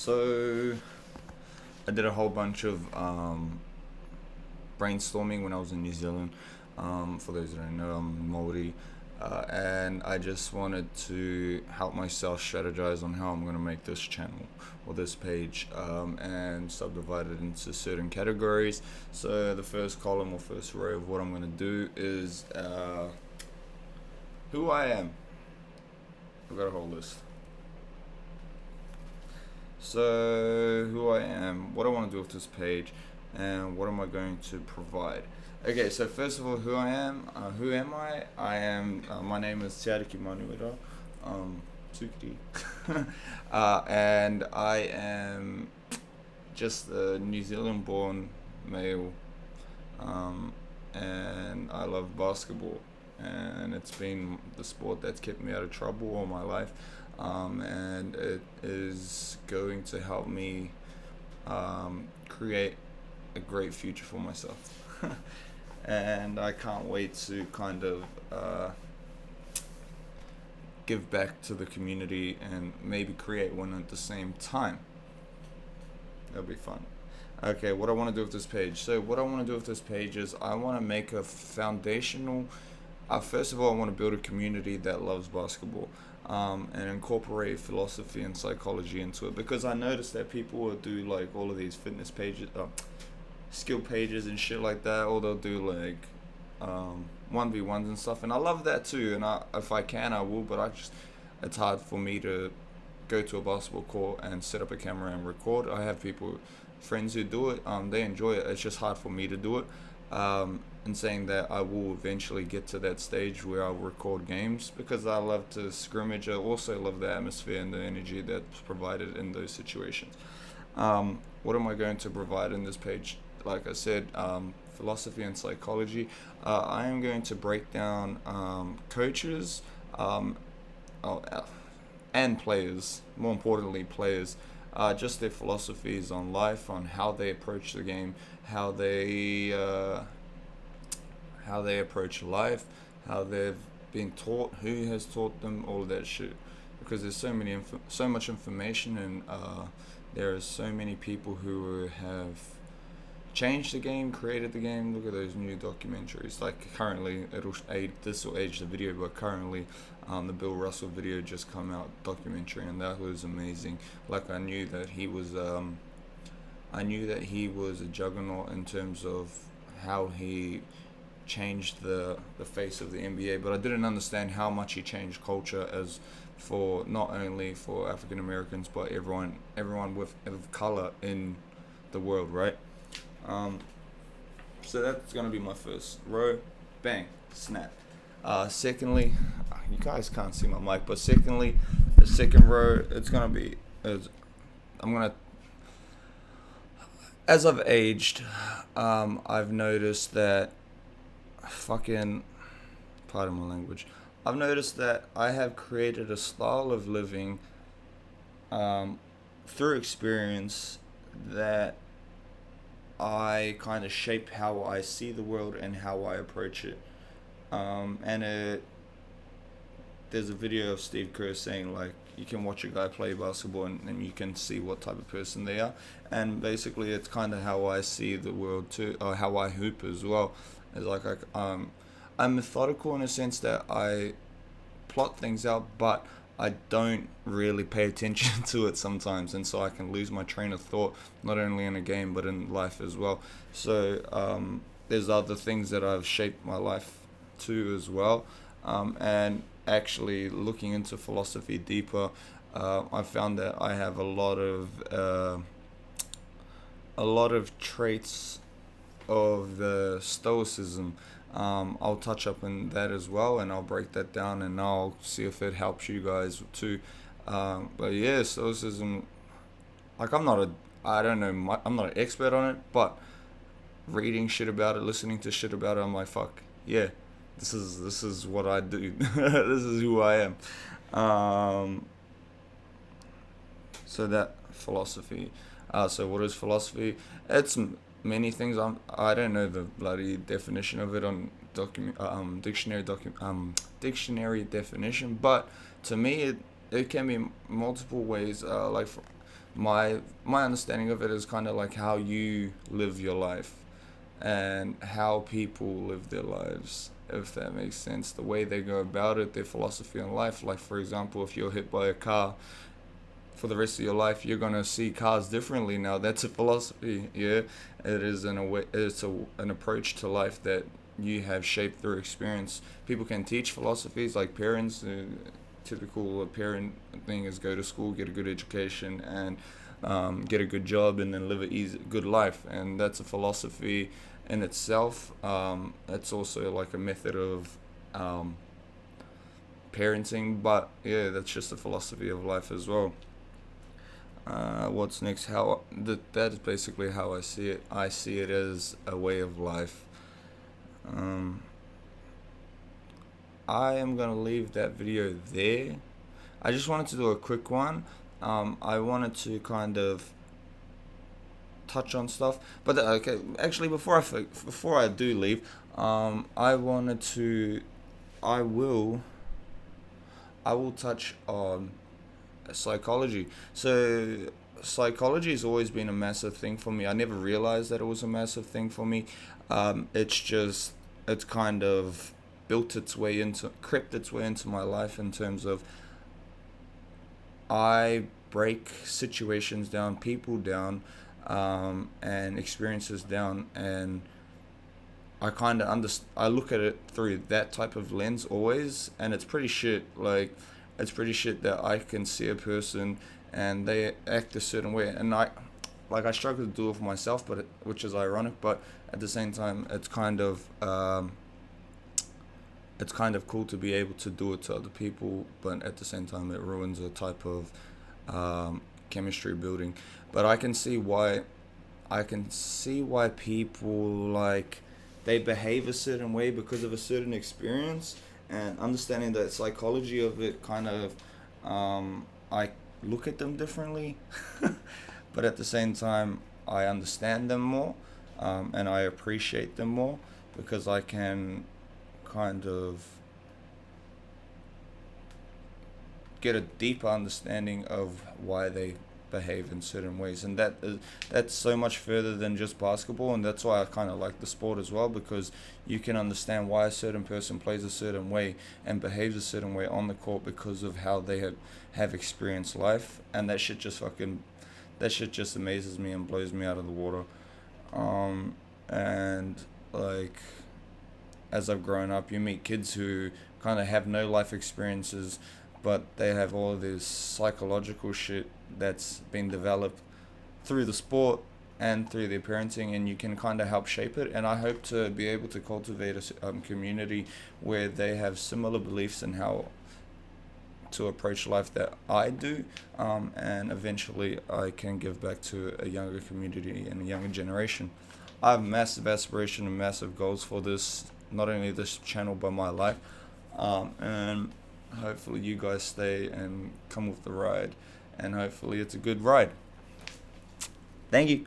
So I did a whole bunch of brainstorming when I was in New Zealand. For those that don't know, I'm Maori, and I just wanted to help myself strategize on how I'm going to make this channel or this page, and subdivide it into certain categories. So the first column or first row of what I'm going to do is who I am. I've got a whole list. So, who I am, what I want to do with this page, and what am I going to provide? Okay, so first of all, who I am. Who am I? My name is Te Ariki Manuira, Tukiri. And I am just a New Zealand born male, and I love basketball. And it's been the sport that's kept me out of trouble all my life, and it is going to help me create a great future for myself. And I can't wait to kind of give back to the community and maybe create one at the same time. That'll be fun. Okay, what I want to do with this page. So what I want to do with this page is I want to make a foundational. First of all, I want to build a community that loves basketball, and incorporate philosophy and psychology into it, because I noticed that people will do like all of these fitness pages, skill pages and shit like that, or they'll do like 1v1s and stuff, and I love that too, and if I can I will, but it's hard for me to go to a basketball court and set up a camera and record. I have friends who do it, they enjoy it. It's just hard for me to do it. And saying that I will eventually get to that stage where I'll record games, because I love to scrimmage. I also love the atmosphere and the energy that's provided in those situations. What am I going to provide in this page? Like I said, philosophy and psychology. I am going to break down coaches, and players, more importantly players, just their philosophies on life, on how they approach the game, how they approach life, how they've been taught, who has taught them, all of that shit. Because there's so much information, and there are so many people who have changed the game, created the game. Look at those new documentaries. Like currently, this will age the video, but currently, the Bill Russell video just come out, documentary, and that was amazing. Like I knew that he was a juggernaut in terms of how he changed the face of the NBA, but I didn't understand how much he changed culture, as for not only for African Americans but everyone of color in the world, right? So that's gonna be my first row. Bang, snap. Secondly, you guys can't see my mic, but secondly, the second row, it's gonna be as I've aged, I've noticed that pardon my language. I've noticed that I have created a style of living, through experience, that I kind of shape how I see the world and how I approach it. There's a video of Steve Kerr saying, like, you can watch a guy play basketball, and you can see what type of person they are. And basically, it's kind of how I see the world too, or how I hoop as well. It's like I'm methodical in a sense that I plot things out, but I don't really pay attention to it sometimes, and so I can lose my train of thought, not only in a game but in life as well. So there's other things that I've shaped my life to as well, and actually looking into philosophy deeper, I found that I have a lot of traits of the Stoicism. I'll touch up on that as well, and I'll break that down, and I'll see if it helps you guys too. But yeah, Stoicism, like I'm not an expert on it, but reading shit about it, listening to shit about it, I'm like, fuck yeah, this is what I do. This is who I am. So that philosophy. So what is philosophy? It's many things. I don't know the bloody definition of it on dictionary definition, but to me it can be multiple ways. my understanding of it is kind of like how you live your life and how people live their lives, if that makes sense. The way they go about it, their philosophy on life. Like, for example, if you're hit by a car, for the rest of your life, you're gonna see cars differently now. That's a philosophy, yeah. It is in a way, an approach to life that you have shaped through experience. People can teach philosophies like parents. Typical parent thing is go to school, get a good education, and get a good job, and then live a good life. And that's a philosophy in itself. It's also like a method of parenting, but yeah, that's just a philosophy of life as well. What's next? That is basically how I see it. I see it as a way of life. Um, I am gonna leave that video there. I just wanted to do a quick one. I wanted to kind of touch on stuff, but okay. Actually, before I do leave, I wanted to. I will. I will touch on psychology. So psychology has always been a massive thing for me. I never realized that it was a massive thing for me. It's kind of crept its way into my life in terms of I break situations down, people down, and experiences down, and I kind of I look at it through that type of lens always, and it's pretty shit. Like, it's pretty shit that I can see a person and they act a certain way, and I struggle to do it for myself, but which is ironic. But at the same time, it's kind of cool to be able to do it to other people, but at the same time, it ruins a type of chemistry building. But I can see why people like they behave a certain way because of a certain experience, and understanding the psychology of it kind of I look at them differently, but at the same time I understand them more, and I appreciate them more because I can kind of get a deeper understanding of why they behave in certain ways, and that's so much further than just basketball. And that's why I kind of like the sport as well, because you can understand why a certain person plays a certain way and behaves a certain way on the court because of how they have experienced life. And that shit just amazes me and blows me out of the water. And like, as I've grown up, you meet kids who kind of have no life experiences, but they have all of this psychological shit that's been developed through the sport and through their parenting, and you can kind of help shape it. And I hope to be able to cultivate a community where they have similar beliefs in how to approach life that I do, and eventually I can give back to a younger community and a younger generation. I have massive aspiration and massive goals for this, not only this channel but my life, and hopefully you guys stay and come with the ride, and hopefully it's a good ride. Thank you.